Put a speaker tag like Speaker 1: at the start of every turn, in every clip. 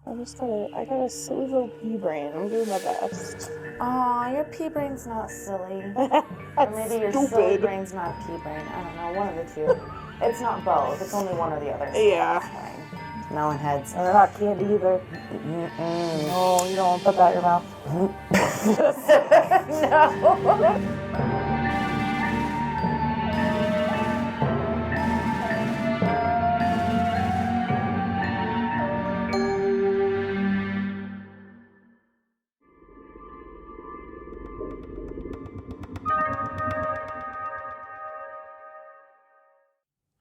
Speaker 1: I got a silly little pea brain. I'm doing my best.
Speaker 2: Aw, your pea brain's not silly. Or maybe your silly brain's not a pea brain. I don't know, one of the two. It's not both. It's only one or the other.
Speaker 1: Yeah.
Speaker 2: It's fine. Melon heads.
Speaker 1: And they're not candy either. No, you don't want to put that in your mouth.
Speaker 2: No.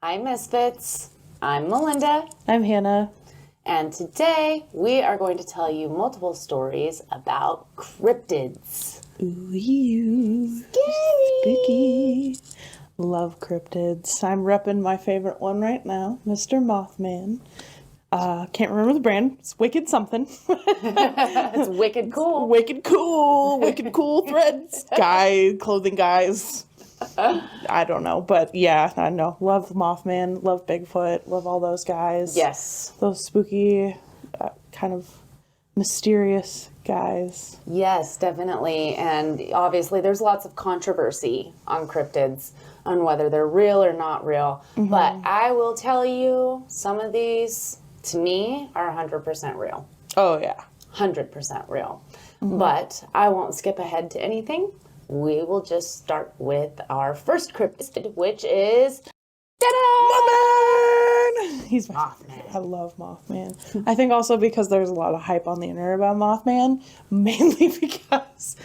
Speaker 2: Hi, Misfits. I'm Melinda.
Speaker 1: I'm Hannah.
Speaker 2: And today we are going to tell you multiple stories about cryptids.
Speaker 1: Ooh, spooky. Love cryptids. I'm repping my favorite one right now, Mr. Mothman. Can't remember the brand. It's Wicked something.
Speaker 2: It's wicked cool.
Speaker 1: Wicked cool threads. Clothing guys. I don't know, but yeah, I know. Love Mothman, love Bigfoot, love all those guys.
Speaker 2: Yes.
Speaker 1: Those spooky, kind of mysterious guys.
Speaker 2: Yes, definitely. And obviously there's lots of controversy on cryptids, on whether they're real or not real. Mm-hmm. But I will tell you, some of these, to me, are 100% real.
Speaker 1: Oh, yeah.
Speaker 2: 100% real. Mm-hmm. But I won't skip ahead to anything. We will just start with our first cryptid, which is
Speaker 1: Mothman! He's
Speaker 2: Mothman.
Speaker 1: I love Mothman. I think also because there's a lot of hype on the internet about Mothman, mainly because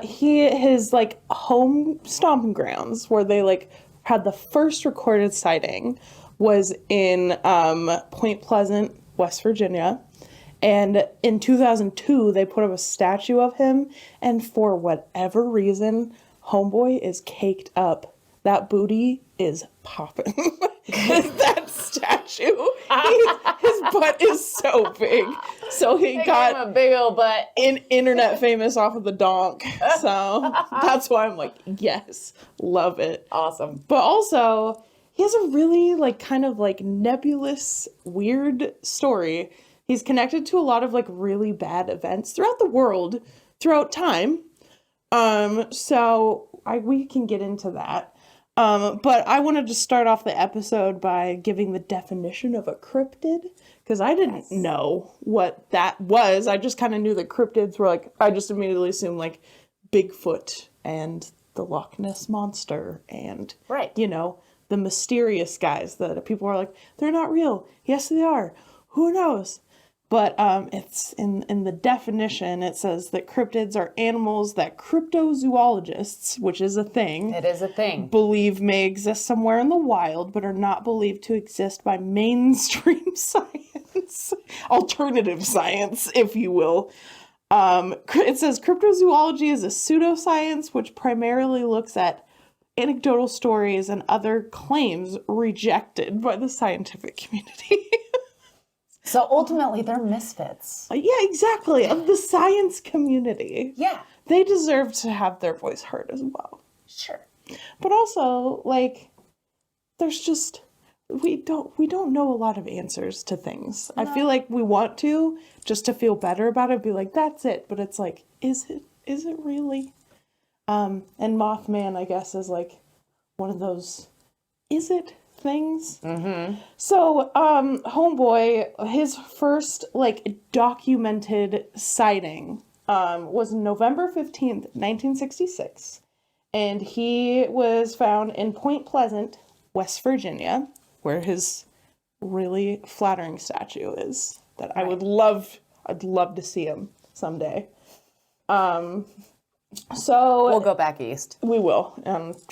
Speaker 1: his like home stomping grounds where they like had the first recorded sighting was in Point Pleasant, West Virginia. And in 2002, they put up a statue of him, and for whatever reason, homeboy is caked up. That booty is popping. That statue, his butt is so big. So he got
Speaker 2: him a big old butt.
Speaker 1: Internet famous off of the donk. So that's why I'm like, yes, love it.
Speaker 2: Awesome.
Speaker 1: But also, he has a really like kind of like nebulous, weird story. He's connected to a lot of like really bad events throughout the world, throughout time. We can get into that. But I wanted to start off the episode by giving the definition of a cryptid, because I didn't know what that was. I just kind of knew that cryptids were like, I just immediately assumed like Bigfoot and the Loch Ness Monster and, you know, the mysterious guys that people are like, they're not real. Yes, they are. Who knows? But it's in the definition, it says that cryptids are animals that cryptozoologists, which is a thing.
Speaker 2: It is a thing.
Speaker 1: Believe may exist somewhere in the wild, but are not believed to exist by mainstream science. Alternative science, if you will. It says cryptozoology is a pseudoscience which primarily looks at anecdotal stories and other claims rejected by the scientific community.
Speaker 2: So ultimately, they're misfits.
Speaker 1: Yeah, exactly. Of the science community.
Speaker 2: Yeah.
Speaker 1: They deserve to have their voice heard as well.
Speaker 2: Sure.
Speaker 1: But also, like, there's just, we don't know a lot of answers to things. No. I feel like we want to, just to feel better about it, be like, that's it. But it's like, is it really? And Mothman, I guess, is like one of those, is it things? Mm-hmm. So, homeboy, his first, like, documented sighting was November 15th, 1966. And he was found in Point Pleasant, West Virginia, where his really flattering statue is. That I'd love to see him someday. So
Speaker 2: we'll go back east.
Speaker 1: We will.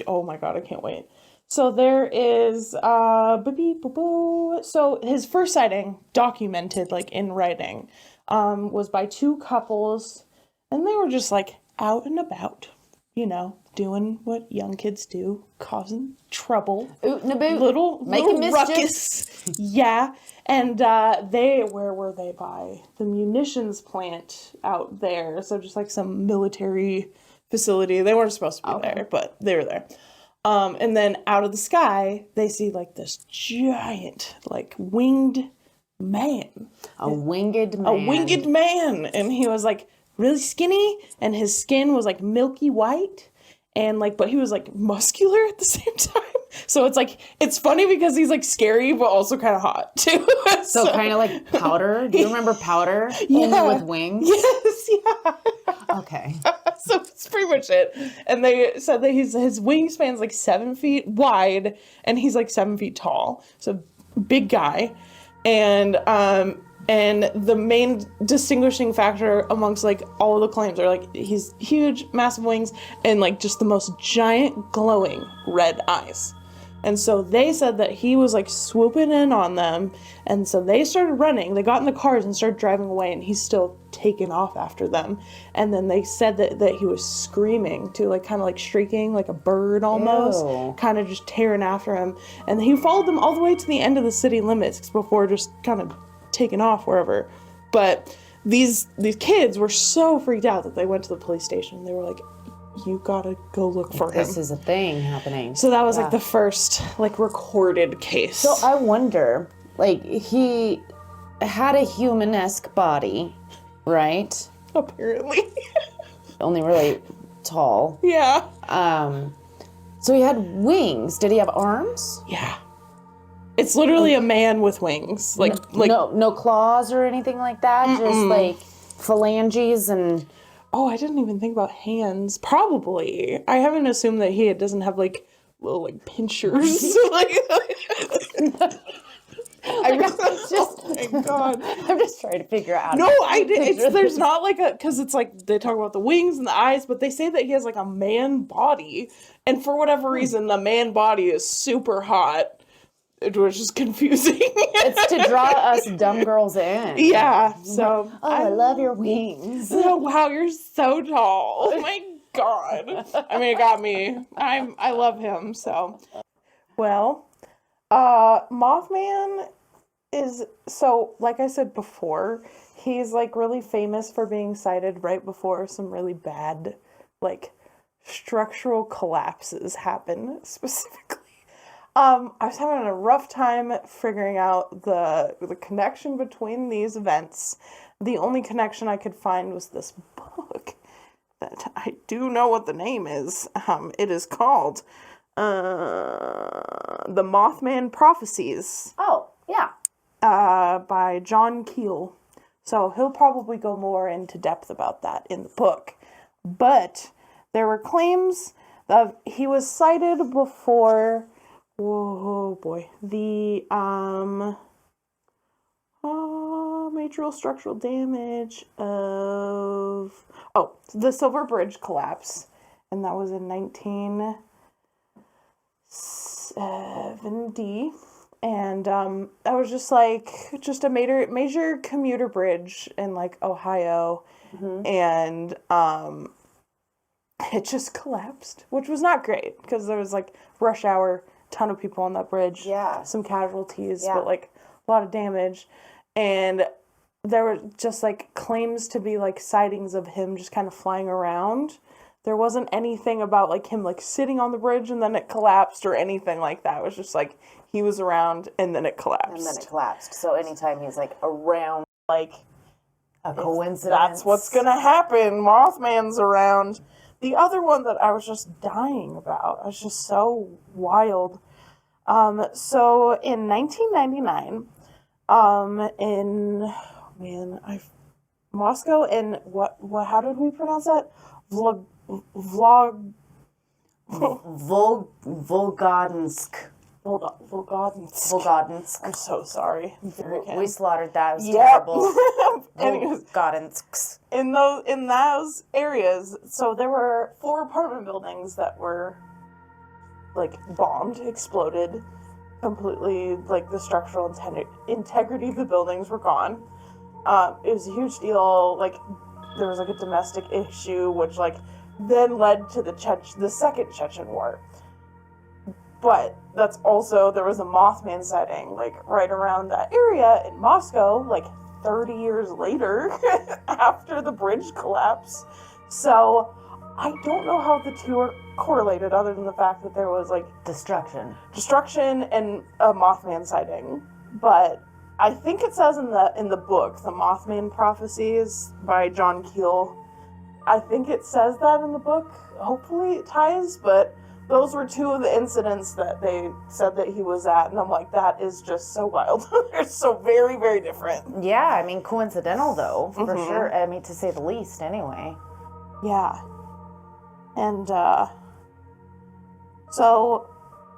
Speaker 1: Oh my God, I can't wait. So there is, so his first sighting, documented, like, in writing, was by two couples, and they were just, like, out and about, you know, doing what young kids do, causing trouble.
Speaker 2: Oot and a boot.
Speaker 1: Little
Speaker 2: mischief.
Speaker 1: Ruckus. Yeah. And where were they by? The munitions plant out there. So just, like, some military facility. They weren't supposed to be there, but they were there. And then out of the sky, they see like this giant, like winged man.
Speaker 2: A winged man.
Speaker 1: A winged man. And he was like really skinny, and his skin was like milky white, and like, but he was like muscular at the same time. So it's like, it's funny because he's like scary, but also kind of hot too.
Speaker 2: So kind of like Powder. Do you remember Powder?
Speaker 1: Yeah.
Speaker 2: Only with wings?
Speaker 1: Yes, yeah.
Speaker 2: Okay.
Speaker 1: So that's pretty much it. And they said that his wingspan's like 7 feet wide, and he's like 7 feet tall. So big guy. And the main distinguishing factor amongst like all of the claims are like he's huge, massive wings, and like just the most giant glowing red eyes. And so they said that he was like swooping in on them, and so they started running. They got in the cars and started driving away, and he's still taking off after them. And then they said that he was screaming too, like kind of like shrieking like a bird almost, kind of just tearing after him. And he followed them all the way to the end of the city limits before just kind of taking off wherever. But these kids were so freaked out that they went to the police station. They were like, you gotta go look for him.
Speaker 2: This is a thing happening.
Speaker 1: So that was like the first like recorded case.
Speaker 2: So I wonder, like, he had a human-esque body, right?
Speaker 1: Apparently.
Speaker 2: Only really tall.
Speaker 1: Yeah.
Speaker 2: So he had wings. Did he have arms?
Speaker 1: Yeah. It's literally a man with wings. Like
Speaker 2: no claws or anything like that. Just like phalanges and.
Speaker 1: Oh, I didn't even think about hands. Probably. I haven't assumed that he doesn't have like little like pinchers. Oh my god.
Speaker 2: I'm just trying to figure out.
Speaker 1: No, there's not like because it's like they talk about the wings and the eyes, but they say that he has like a man body, and for whatever reason, the man body is super hot. It was just confusing.
Speaker 2: It's to draw us dumb girls in.
Speaker 1: Yeah. So
Speaker 2: I love your wings.
Speaker 1: Oh, wow, you're so tall. Oh my god. I mean, it got me. I love him. So, well, Mothman is so, like I said before, he's like really famous for being sighted right before some really bad like structural collapses happen specifically. I was having a rough time figuring out the connection between these events. The only connection I could find was this book that I do know what the name is. It is called The Mothman Prophecies.
Speaker 2: Oh, yeah.
Speaker 1: By John Keel. So he'll probably go more into depth about that in the book. But there were claims that he was sighted before... Oh boy. The major structural damage of the Silver Bridge collapse, and that was in 1970. And that was just a major commuter bridge in like Ohio, and it just collapsed, which was not great because there was like rush hour. Ton of people on that bridge, some casualties, but like a lot of damage. And there were just like claims to be like sightings of him just kind of flying around. There wasn't anything about like him like sitting on the bridge and then it collapsed or anything like that. It was just like he was around and then it collapsed.
Speaker 2: So anytime he's like around, like a coincidence.
Speaker 1: That's what's gonna happen. Mothman's around. The other one that I was just dying about, I was just so wild. So in 1999, Moscow, in what, how did we pronounce that?
Speaker 2: Volgodinsk.
Speaker 1: Volgodinsk. I'm so sorry.
Speaker 2: We slaughtered that. It was terrible.
Speaker 1: Volgodinsk. In those areas, so there were 4 apartment buildings that were like bombed, exploded completely. Like the structural integrity of the buildings were gone. It was a huge deal. Like there was like a domestic issue, which like then led to the Second Chechen War. But that's also, there was a Mothman sighting, like, right around that area in Moscow, like, 30 years later, after the bridge collapse. So, I don't know how the two are correlated, other than the fact that there was, like...
Speaker 2: Destruction
Speaker 1: and a Mothman sighting. But I think it says in the book, The Mothman Prophecies by John Keel. I think it says that in the book. Hopefully it ties, but those were two of the incidents that they said that he was at, and I'm like, that is just so wild. They're so very, very different.
Speaker 2: Yeah, I mean, coincidental though, for sure. I mean, to say the least, anyway.
Speaker 1: Yeah. And so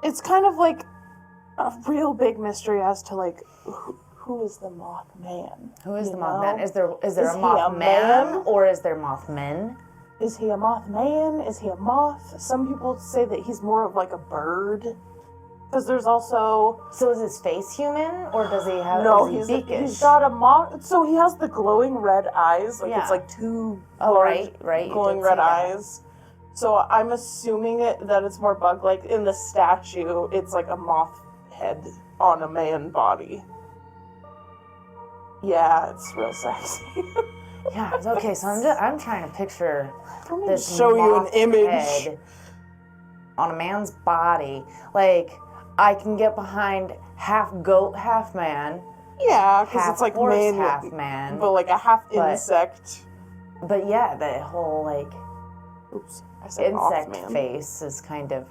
Speaker 1: it's kind of like a real big mystery as to like who is the Mothman?
Speaker 2: Who is the
Speaker 1: know?
Speaker 2: Mothman? Is there
Speaker 1: Is
Speaker 2: a
Speaker 1: he a
Speaker 2: Mothman
Speaker 1: man?
Speaker 2: or is there Mothmen?
Speaker 1: Is he a Mothman? Is he a moth? Some people say that he's more of like a bird. Because there's also...
Speaker 2: So is his face human, or does he have...
Speaker 1: No,
Speaker 2: is he beakish?
Speaker 1: he's got a moth... So he has the glowing red eyes. Like,
Speaker 2: Yeah.
Speaker 1: it's like two
Speaker 2: right.
Speaker 1: glowing red eyes. So I'm assuming that it's more bug-like. In the statue, it's like a moth head on a man body. Yeah, it's real sexy.
Speaker 2: Yeah, okay, so I'm trying to picture this
Speaker 1: show you an
Speaker 2: moth
Speaker 1: image
Speaker 2: head on a man's body. Like, I can get behind half goat, half man.
Speaker 1: Yeah, because
Speaker 2: half
Speaker 1: it's like
Speaker 2: horse,
Speaker 1: man,
Speaker 2: half man.
Speaker 1: but like a half insect.
Speaker 2: But yeah, the whole like
Speaker 1: I said
Speaker 2: insect
Speaker 1: Mothman.
Speaker 2: face is kind of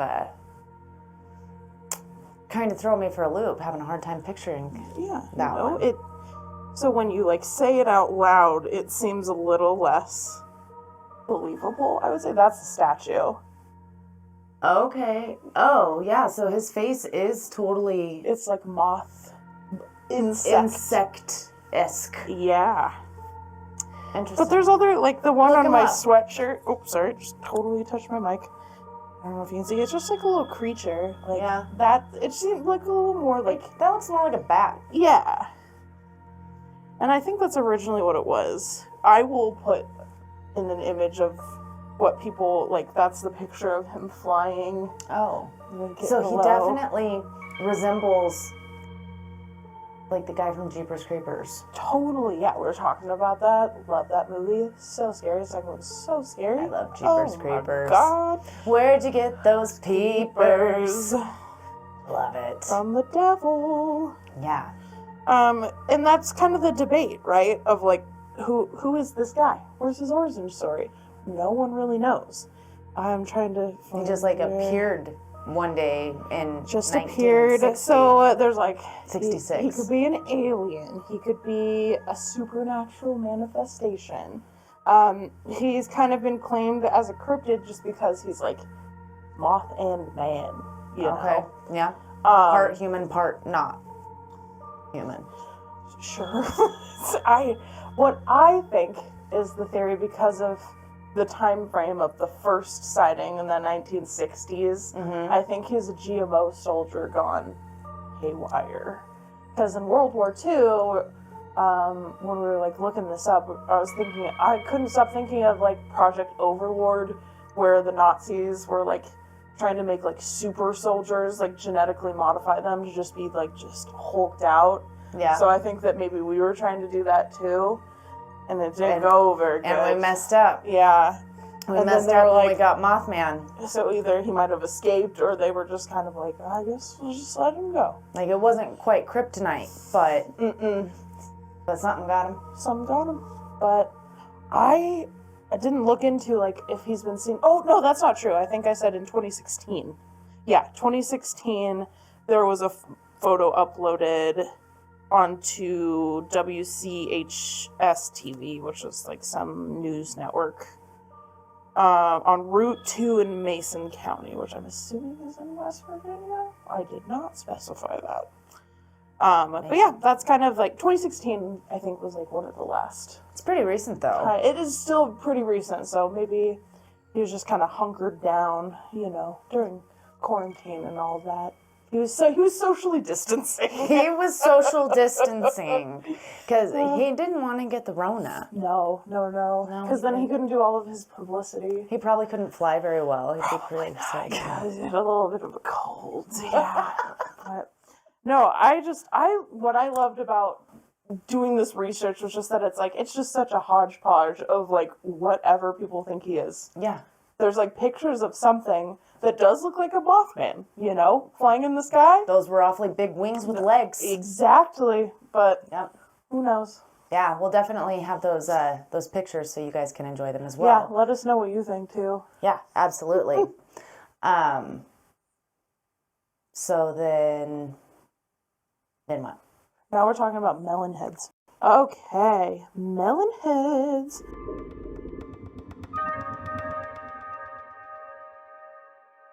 Speaker 2: throwing me for a loop. Having a hard time picturing.
Speaker 1: Yeah,
Speaker 2: that one.
Speaker 1: So when you like say it out loud, it seems a little less believable. I would say that's a statue.
Speaker 2: Okay. Oh yeah. So his face is totally.
Speaker 1: It's like moth, insect-esque. Yeah.
Speaker 2: Interesting.
Speaker 1: But there's other, like the one
Speaker 2: Look
Speaker 1: on
Speaker 2: him
Speaker 1: my
Speaker 2: up.
Speaker 1: sweatshirt. Oops, sorry, just totally touched my mic. I don't know if you can see. It's just like a little creature. Like
Speaker 2: Yeah.
Speaker 1: that. It seemed like a little more like.
Speaker 2: That looks more like a bat.
Speaker 1: Yeah. And I think that's originally what it was. I will put in an image of what people, like, that's the picture of him flying.
Speaker 2: Oh.
Speaker 1: Like,
Speaker 2: So he definitely resembles like the guy from Jeepers Creepers.
Speaker 1: Totally, yeah, we were talking about that. Love that movie. So scary. Second one's so scary.
Speaker 2: I love Jeepers
Speaker 1: oh
Speaker 2: Creepers.
Speaker 1: My God.
Speaker 2: Where'd you get those peepers? Love it.
Speaker 1: From the devil.
Speaker 2: Yeah.
Speaker 1: And that's kind of the debate, right? Of like, who is this guy? Where's his origin story? No one really knows. I'm trying to find
Speaker 2: He just like
Speaker 1: where-
Speaker 2: appeared one day in
Speaker 1: Just
Speaker 2: 1960.
Speaker 1: appeared. So there's like
Speaker 2: 66.
Speaker 1: He could be an alien. He could be a supernatural manifestation. He's kind of been claimed as a cryptid just because he's like moth and man. You know?
Speaker 2: Yeah. Part human, part not human.
Speaker 1: Sure. What I think is the theory, because of the time frame of the first sighting in the 1960s, I think he's a GMO soldier gone haywire. Because in World War II, when we were like looking this up, I couldn't stop thinking of like Project Overlord, where the Nazis were like trying to make like super soldiers, like genetically modify them to just be like just hulked out.
Speaker 2: Yeah.
Speaker 1: So I think that maybe we were trying to do that too, and it didn't go very good.
Speaker 2: And we messed up.
Speaker 1: Yeah.
Speaker 2: We
Speaker 1: And
Speaker 2: messed
Speaker 1: then they
Speaker 2: up
Speaker 1: were
Speaker 2: when we
Speaker 1: like-
Speaker 2: got Mothman.
Speaker 1: So either he might have escaped, or they were just kind of like, I guess we'll just let him go.
Speaker 2: Like, it wasn't quite kryptonite, but something got him.
Speaker 1: Some got him. But I didn't look into like if he's been seen. Oh no, that's not true. I think I said in 2016. Yeah, 2016 there was a photo uploaded onto WCHS TV, which is like some news network, on Route 2 in Mason County, which I'm assuming is in West Virginia. I did not specify that. But yeah, that's kind of like 2016, I think, was like one of the last.
Speaker 2: It's pretty recent, though.
Speaker 1: It is still pretty recent, so maybe he was just kind of hunkered down, you know, during quarantine and all that. He was socially distancing.
Speaker 2: He was social distancing because he didn't want to get the Rona.
Speaker 1: No. Because then he couldn't do all of his publicity.
Speaker 2: He probably couldn't fly very well. He'd be pretty sick.
Speaker 1: Yeah, he had a little bit of a cold. Yeah. But no, what I loved about doing this research was just that it's just such a hodgepodge of like whatever people think he is.
Speaker 2: Yeah.
Speaker 1: there's like pictures of something that does look like a Mothman, you know, flying in the sky.
Speaker 2: Those were awfully big wings with legs.
Speaker 1: Exactly, but
Speaker 2: Yep.
Speaker 1: who knows?
Speaker 2: Yeah, we'll definitely have those pictures so you guys can enjoy them as
Speaker 1: Yeah,
Speaker 2: well.
Speaker 1: let us know what you think too.
Speaker 2: Yeah, absolutely. So then what?
Speaker 1: Now we're talking about melon heads. Okay, melon heads.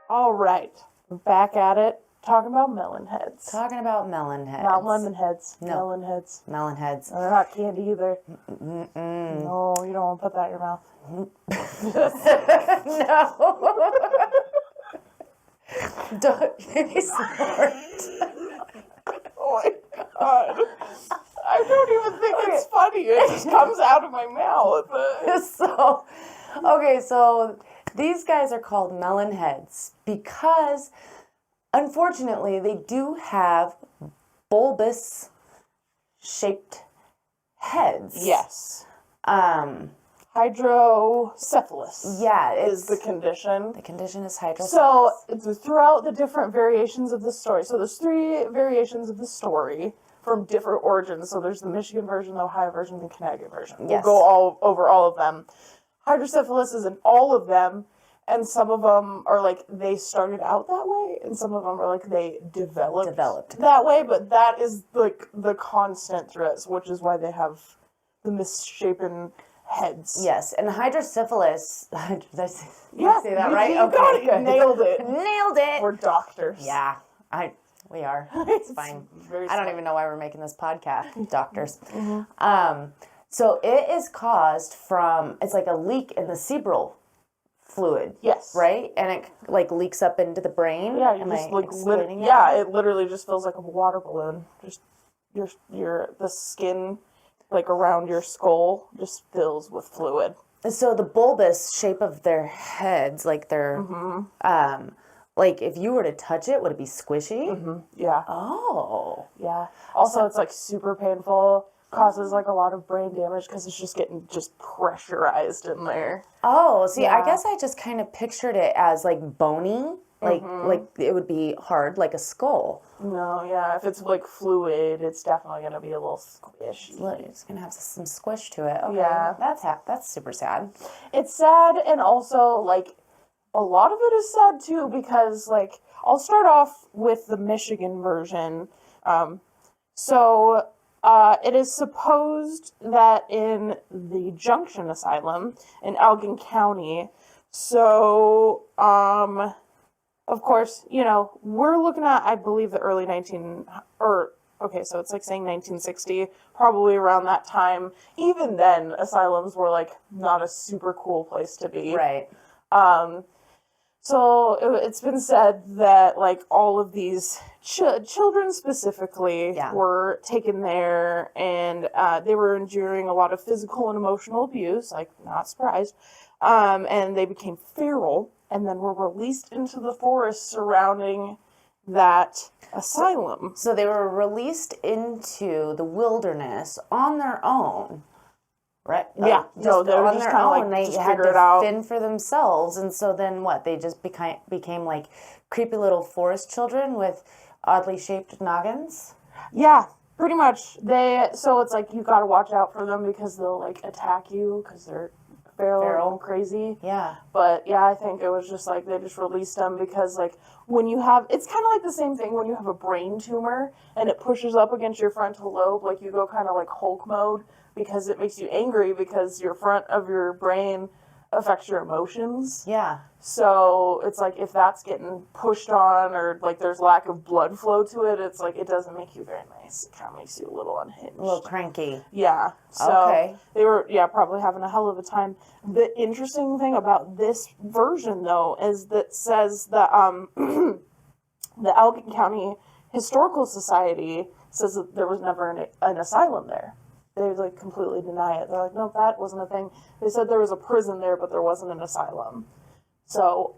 Speaker 1: All right, back at it. Talking about melon heads.
Speaker 2: Talking about melon heads.
Speaker 1: Not lemon heads.
Speaker 2: No.
Speaker 1: Melon heads.
Speaker 2: Melon heads.
Speaker 1: They're not candy either.
Speaker 2: Mm-mm.
Speaker 1: No, you don't want to put that in your mouth.
Speaker 2: No. Don't be smart.
Speaker 1: Oh my god. I don't even think it's funny. It just comes out of my mouth.
Speaker 2: So these guys are called melon heads because, unfortunately, they do have bulbous shaped heads.
Speaker 1: Yes. Hydrocephalus.
Speaker 2: Yeah,
Speaker 1: is the condition.
Speaker 2: The condition is hydrocephalus.
Speaker 1: So it's throughout the different variations of the story. So there's 3 variations of the story from different origins. So there's the Michigan version, the Ohio version, the Connecticut version.
Speaker 2: Yes.
Speaker 1: We'll go over all of them. Hydrocephalus is in all of them, and some of them are like they started out that way, and some of them are like they developed that way. But that is like the constant threat, which is why they have the misshapen heads.
Speaker 2: Yes, and hydrocephalus. Did I say that right?
Speaker 1: You got it. You nailed it.
Speaker 2: Nailed it.
Speaker 1: We're doctors.
Speaker 2: Yeah, we are. It's fine. I don't even know why we're making this podcast. Doctors. Mm-hmm. So it is caused from, it's like a leak in the cerebral fluid.
Speaker 1: Yes.
Speaker 2: Right? And it like leaks up into the brain.
Speaker 1: Yeah,
Speaker 2: Am
Speaker 1: just
Speaker 2: I
Speaker 1: like
Speaker 2: explaining it?
Speaker 1: Yeah, it literally just feels like a water balloon. Just the skin like around your skull just fills with fluid.
Speaker 2: And so the bulbous shape of their heads, like their like if you were to touch it, would it be squishy?
Speaker 1: Mm-hmm. Yeah.
Speaker 2: Oh.
Speaker 1: Yeah. Also, it's like super painful. Causes like a lot of brain damage because it's just getting pressurized in there.
Speaker 2: Oh, see,
Speaker 1: Yeah.
Speaker 2: I guess I just kind of pictured it as like bony, like it would be hard, like a skull.
Speaker 1: No, yeah, if it's like fluid, it's definitely gonna be a little squishy.
Speaker 2: It's gonna have some squish to it. Okay.
Speaker 1: Yeah.
Speaker 2: That's super sad. It's
Speaker 1: sad, and also like a lot of it is sad too because like I'll start off with the Michigan version. It is supposed that in the Junction Asylum in Allegan County, so, of course, you know, we're looking at, I believe, the early so it's like saying 1960, probably around that time. Even then, asylums were like not a super cool place to be.
Speaker 2: right.
Speaker 1: So it's been said that like all of these children specifically were taken there, and they were enduring a lot of physical and emotional abuse. Like, not surprised. And they became feral, and then were released into the forest surrounding that asylum.
Speaker 2: So they were released into the wilderness on their own. Right.
Speaker 1: Yeah.
Speaker 2: No,
Speaker 1: they were
Speaker 2: on
Speaker 1: just
Speaker 2: their
Speaker 1: kind of
Speaker 2: own.
Speaker 1: like
Speaker 2: They
Speaker 1: just
Speaker 2: had
Speaker 1: figure it
Speaker 2: to
Speaker 1: out.
Speaker 2: fend for themselves, and so then what? They just became like creepy little forest children with oddly shaped noggins.
Speaker 1: Yeah, pretty much. So it's like you got to watch out for them because they'll like attack you because they're feral and crazy.
Speaker 2: Yeah.
Speaker 1: But yeah, I think it was just like they just released them because like when you have, it's kind of like the same thing when you have a brain tumor and it pushes up against your frontal lobe, like you go kind of like Hulk mode because it makes you angry because your front of your brain affects your emotions.
Speaker 2: Yeah.
Speaker 1: So it's like if that's getting pushed on or like there's lack of blood flow to it, it's like it doesn't make you very nice. It kind of makes you a little unhinged.
Speaker 2: A little cranky.
Speaker 1: Yeah. So
Speaker 2: okay.
Speaker 1: They were, probably having a hell of a time. The interesting thing about this version, though, is that says that the Allegan County Historical Society says that there was never an asylum there. They like completely deny it. They're like, no, that wasn't a thing. They said there was a prison there, but there wasn't an asylum. So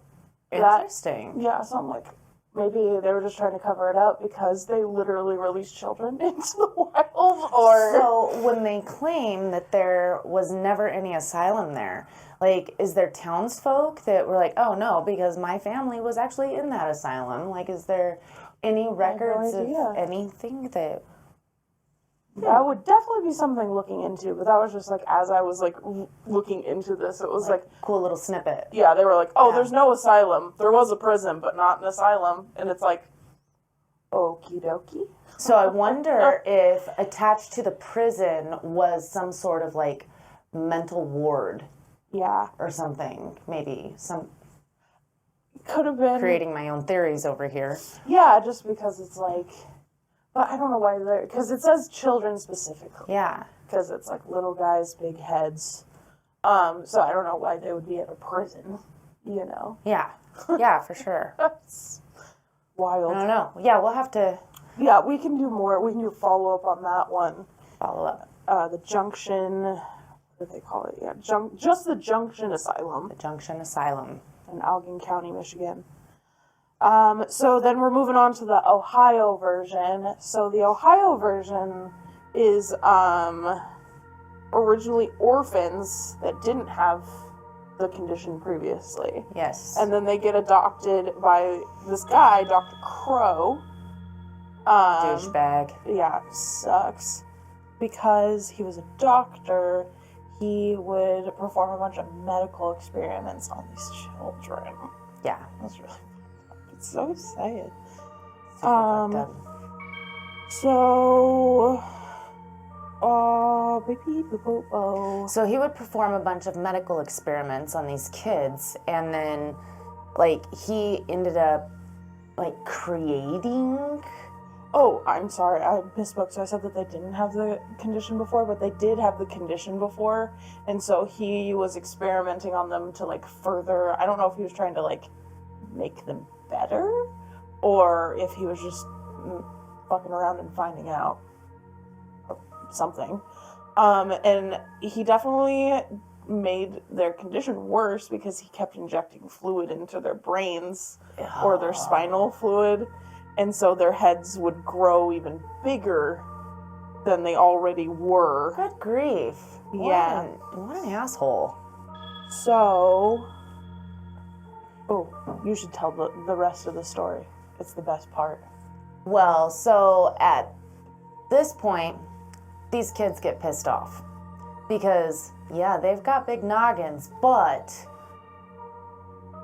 Speaker 2: interesting.
Speaker 1: So I'm like, maybe they were just trying to cover it up because they literally released children into the wild, or...
Speaker 2: So when they claim that there was never any asylum there, like, is there townsfolk that were like, oh no, because my family was actually in that asylum? Like, is there any records of anything that...
Speaker 1: That would definitely be something looking into, but that was just like, as I was like looking into this, it was like
Speaker 2: cool little snippet.
Speaker 1: Yeah, they were like, oh, there's no asylum. There was a prison, but not an asylum. And it's like, okie dokie.
Speaker 2: So I wonder if attached to the prison was some sort of like mental ward.
Speaker 1: Yeah.
Speaker 2: Or something, maybe.
Speaker 1: Could have been.
Speaker 2: Creating my own theories over here.
Speaker 1: Yeah, just because it's like... But I don't know why they're... Because it says children specifically.
Speaker 2: Yeah.
Speaker 1: Because it's like little guys, big heads. So I don't know why they would be at a prison, you know?
Speaker 2: Yeah. Yeah, for sure.
Speaker 1: That's wild.
Speaker 2: I don't know. Yeah, we'll have to...
Speaker 1: Yeah, we can do more. We can do follow-up on that one.
Speaker 2: Follow up.
Speaker 1: The Junction... What do they call it? Yeah, just the Junction Asylum.
Speaker 2: The Junction Asylum.
Speaker 1: In Allegan County, Michigan. So then we're moving on to the Ohio version. So the Ohio version is originally orphans that didn't have the condition previously.
Speaker 2: Yes.
Speaker 1: And then they get adopted by this guy, Dr. Crow.
Speaker 2: Douchebag.
Speaker 1: Yeah, sucks. Because he was a doctor, he would perform a bunch of medical experiments on these children.
Speaker 2: Yeah.
Speaker 1: That's really... so sad.
Speaker 2: So, So he would perform a bunch of medical experiments on these kids, and then, like, he ended up, like, creating...
Speaker 1: Oh, I'm sorry, I misspoke. So I said that they didn't have the condition before, but they did have the condition before, and so he was experimenting on them to, like, further... I don't know if he was trying to, like, make them better, or if he was just fucking around and finding out something. And he definitely made their condition worse because he kept injecting fluid into their brains or their spinal fluid, and so their heads would grow even bigger than they already were.
Speaker 2: Good grief.
Speaker 1: Yeah.
Speaker 2: What an asshole.
Speaker 1: So... Oh, you should tell the rest of the story. It's the best part.
Speaker 2: Well, so at this point, these kids get pissed off. Because, yeah, they've got big noggins, but...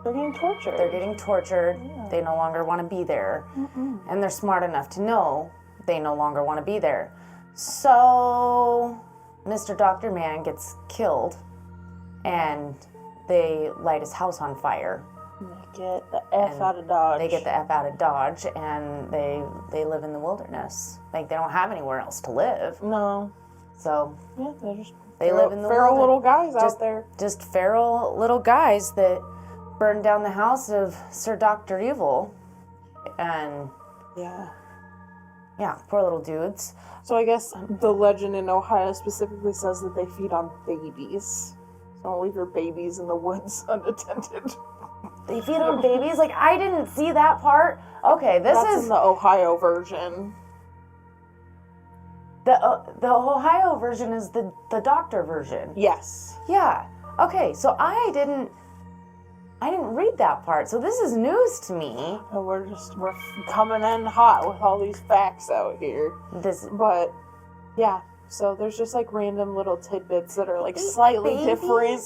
Speaker 1: They're getting tortured.
Speaker 2: They're getting tortured. Yeah. They no longer want to be there. Mm-mm. And they're smart enough to know they no longer want to be there. So, Mr. Dr. Man gets killed, and they light his house on fire.
Speaker 1: They get the F out of Dodge.
Speaker 2: They get the F out of Dodge, and they live in the wilderness. Like, they don't have anywhere else to live.
Speaker 1: No.
Speaker 2: So,
Speaker 1: yeah,
Speaker 2: they live in the
Speaker 1: feral little guys out there.
Speaker 2: Just feral little guys that burned down the house of Sir Dr. Evil. And, yeah, poor little dudes.
Speaker 1: So I guess the legend in Ohio specifically says that they feed on babies. So don't leave your babies in the woods unattended.
Speaker 2: They feed on babies? Like, I didn't see that part. Okay,
Speaker 1: That's in the Ohio version.
Speaker 2: The Ohio version is the doctor version.
Speaker 1: Yes.
Speaker 2: Yeah. Okay, so I didn't read that part. So this is news to me.
Speaker 1: We're coming in hot with all these facts out here. But yeah, so there's just like random little tidbits that are like slightly different.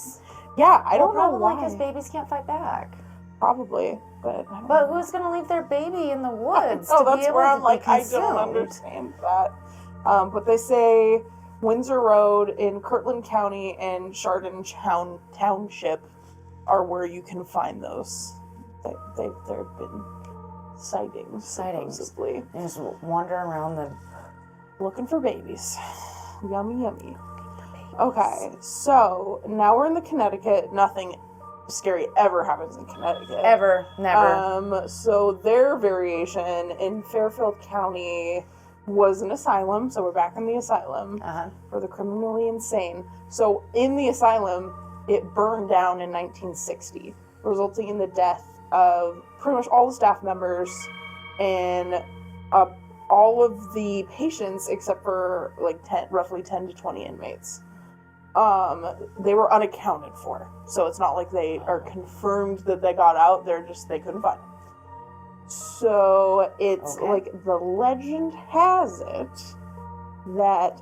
Speaker 1: Yeah, I don't know why.
Speaker 2: Probably because babies can't fight back.
Speaker 1: Probably, but
Speaker 2: who's gonna leave their baby in the woods?
Speaker 1: Oh, that's where I'm like, I don't understand that. But they say Windsor Road in Kirtland County and Chardon Township are where you can find those. There have been sightings. Supposedly.
Speaker 2: They just wandering around
Speaker 1: looking for babies. Yummy, yummy. Okay, so now we're in the Connecticut. Nothing scary ever happens in Connecticut.
Speaker 2: Ever, never.
Speaker 1: So their variation in Fairfield County was an asylum. So we're back in the asylum for the criminally insane. So in the asylum, it burned down in 1960, resulting in the death of pretty much all the staff members and all of the patients except for like roughly 10 to 20 inmates. They were unaccounted for. So it's not like they are confirmed that they got out, they couldn't find them. So it's like the legend has it that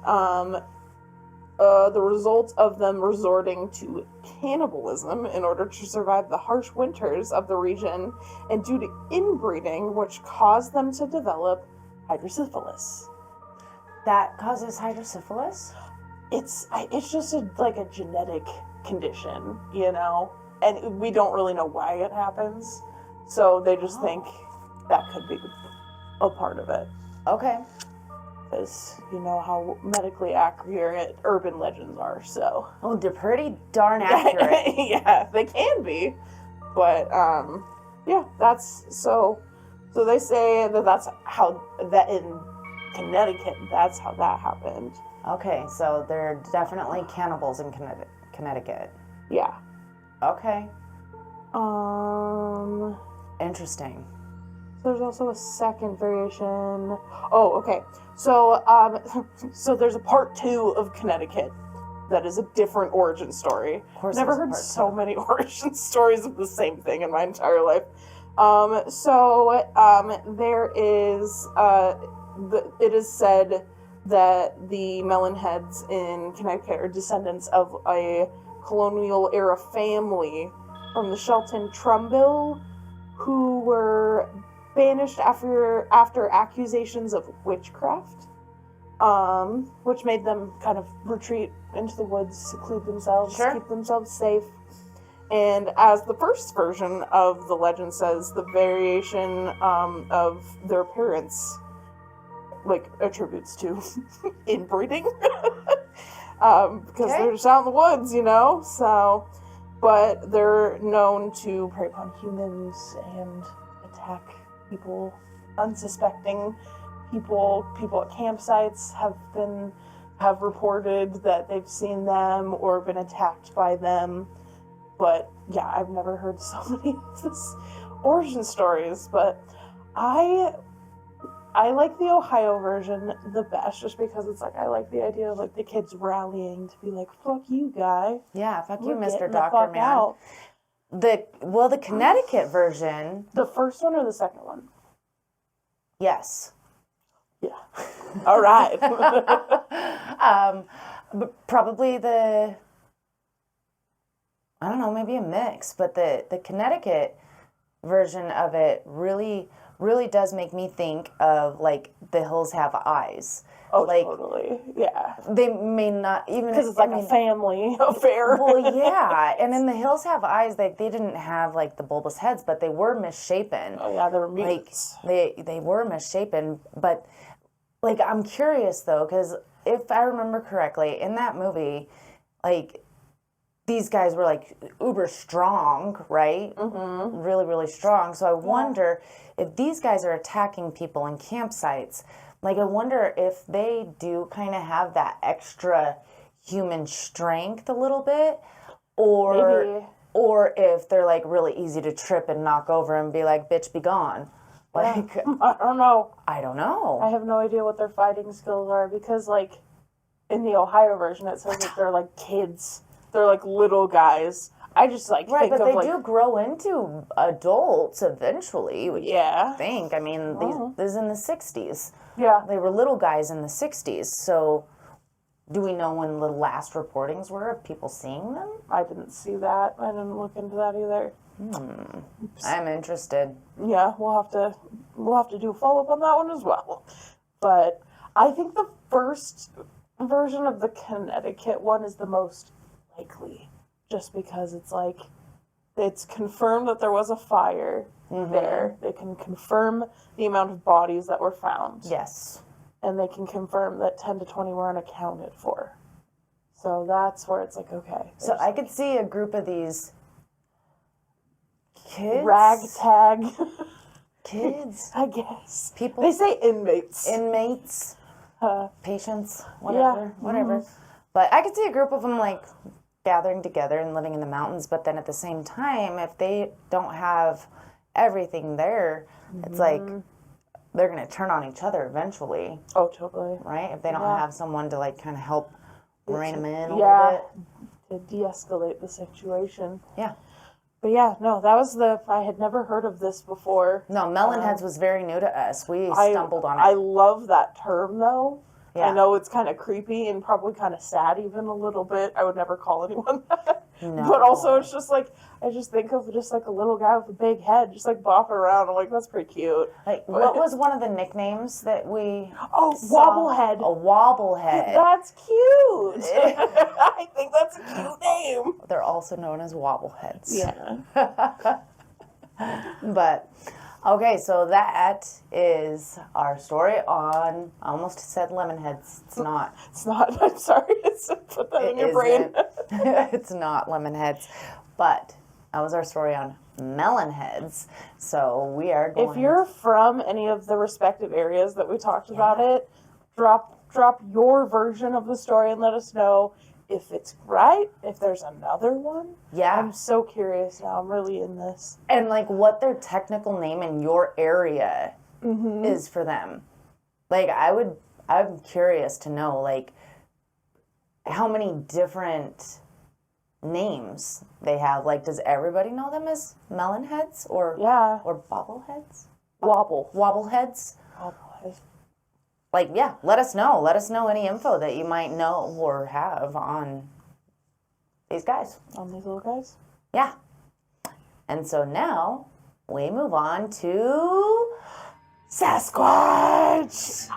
Speaker 1: the result of them resorting to cannibalism in order to survive the harsh winters of the region and due to inbreeding, which caused them to develop hydrocephalus.
Speaker 2: That causes hydrocephalus?
Speaker 1: It's just like a genetic condition, you know, and we don't really know why it happens, so they just think that could be a part of it.
Speaker 2: Okay.
Speaker 1: Because you know how medically accurate urban legends are, so.
Speaker 2: Oh, they're pretty darn accurate.
Speaker 1: Yeah, they can be, but yeah, that's so they say that's how that in Connecticut, that's how that happened.
Speaker 2: Okay, so they're definitely cannibals in Connecticut.
Speaker 1: Yeah.
Speaker 2: Okay.
Speaker 1: Um.
Speaker 2: Interesting.
Speaker 1: There's also a second variation. Oh, okay. So, so there's a part 2 of Connecticut that is a different origin story.
Speaker 2: Of course,
Speaker 1: Never heard so many origin stories of the same thing in my entire life. There is, it is said that the Melonheads in Connecticut are descendants of a colonial era family from the Shelton Trumbull who were banished after accusations of witchcraft, which made them kind of retreat into the woods, seclude themselves, keep themselves safe. And as the first version of the legend says, the variation of their appearance like attributes to inbreeding because they're just out in the woods, you know. So, but they're known to prey upon humans and attack people, unsuspecting people. People at campsites have reported that they've seen them or been attacked by them. But yeah, I've never heard so many of this origin stories. But I like the Ohio version the best, just because it's like I like the idea of like the kids rallying to be like, "Fuck you, guy."
Speaker 2: Yeah, fuck you,
Speaker 1: We're
Speaker 2: Mr.
Speaker 1: getting the
Speaker 2: Doctor
Speaker 1: fuck
Speaker 2: Man.
Speaker 1: out.
Speaker 2: The Connecticut version.
Speaker 1: The first one or the second one?
Speaker 2: Yes.
Speaker 1: Yeah. All right.
Speaker 2: But probably I don't know, maybe a mix, but the Connecticut version of it really does make me think of like The Hills Have Eyes.
Speaker 1: Oh,
Speaker 2: like,
Speaker 1: totally. Yeah.
Speaker 2: They may not even
Speaker 1: because it's like a family affair.
Speaker 2: Well, yeah, and in The Hills Have Eyes, they didn't have like the bulbous heads, but they were misshapen.
Speaker 1: Oh yeah, they were mutants.
Speaker 2: Like they were misshapen, but like I'm curious though, because if I remember correctly, in that movie, like these guys were like uber strong, right? Mm-hmm. Really, really strong. So I wonder if these guys are attacking people in campsites. Like, I wonder if they do kind of have that extra human strength a little bit, or if they're like really easy to trip and knock over and be like, "Bitch, be gone." Like,
Speaker 1: I don't know.
Speaker 2: I don't know.
Speaker 1: I have no idea what their fighting skills are because, like, in the Ohio version, it says that they're like kids. They're like little guys. I just like think
Speaker 2: but
Speaker 1: of
Speaker 2: they
Speaker 1: like,
Speaker 2: do grow into adults eventually. Which I think. I mean, this is in the 60s.
Speaker 1: Yeah.
Speaker 2: They were little guys in the 60s. So, do we know when the last reportings were of people seeing them?
Speaker 1: I didn't see that. I didn't look into that either.
Speaker 2: I'm interested.
Speaker 1: Yeah, we'll have to do a follow up on that one as well. But I think the first version of the Connecticut one is the most likely, just because it's like it's confirmed that there was a fire there. They can confirm the amount of bodies that were found.
Speaker 2: Yes.
Speaker 1: And they can confirm that 10 to 20 were unaccounted for. So that's where it's like, okay.
Speaker 2: So I could see a group of these kids.
Speaker 1: Ragtag.
Speaker 2: Kids.
Speaker 1: I guess.
Speaker 2: People.
Speaker 1: They say inmates.
Speaker 2: Inmates. Patients. Whatever. But I could see a group of them like gathering together and living in the mountains. But then at the same time, if they don't have everything there, it's like they're going to turn on each other eventually,
Speaker 1: Oh, totally.
Speaker 2: right? If they don't have someone to like kind of help rein them in a
Speaker 1: Yeah.
Speaker 2: little bit.
Speaker 1: To de-escalate the situation.
Speaker 2: Yeah.
Speaker 1: But yeah, no, that was I had never heard of this before.
Speaker 2: No, Melonheads was very new to us. We stumbled on it.
Speaker 1: I love that term though.
Speaker 2: Yeah.
Speaker 1: I know it's kind of creepy and probably kind of sad even a little bit. I would never call anyone that.
Speaker 2: No.
Speaker 1: But also it's just like, I just think of just like a little guy with a big head, just like bopping around. I'm like, that's pretty cute.
Speaker 2: Like, what was one of the nicknames that we
Speaker 1: Oh,
Speaker 2: saw?
Speaker 1: Wobblehead.
Speaker 2: A Wobblehead.
Speaker 1: That's cute. I think that's a cute name.
Speaker 2: They're also known as Wobbleheads.
Speaker 1: Yeah.
Speaker 2: But, okay, so that is our story on, I almost said Lemonheads. It's not.
Speaker 1: It's not. I'm sorry. Put that in your brain.
Speaker 2: It's not Lemonheads. But that was our story on Melonheads. So we are going.
Speaker 1: If you're from any of the respective areas that we talked about it, drop your version of the story and let us know if it's right, if there's another one.
Speaker 2: Yeah.
Speaker 1: I'm so curious now. I'm really in this.
Speaker 2: And like what their technical name in your area is for them. Like I'm curious to know like how many different names they have. Like, does everybody know them as melonheads or bobbleheads?
Speaker 1: Wobbleheads.
Speaker 2: Wobbleheads? Like, yeah, let us know. Let us know any info that you might know or have on these guys.
Speaker 1: On these little guys?
Speaker 2: Yeah. And so now we move on to Sasquatch.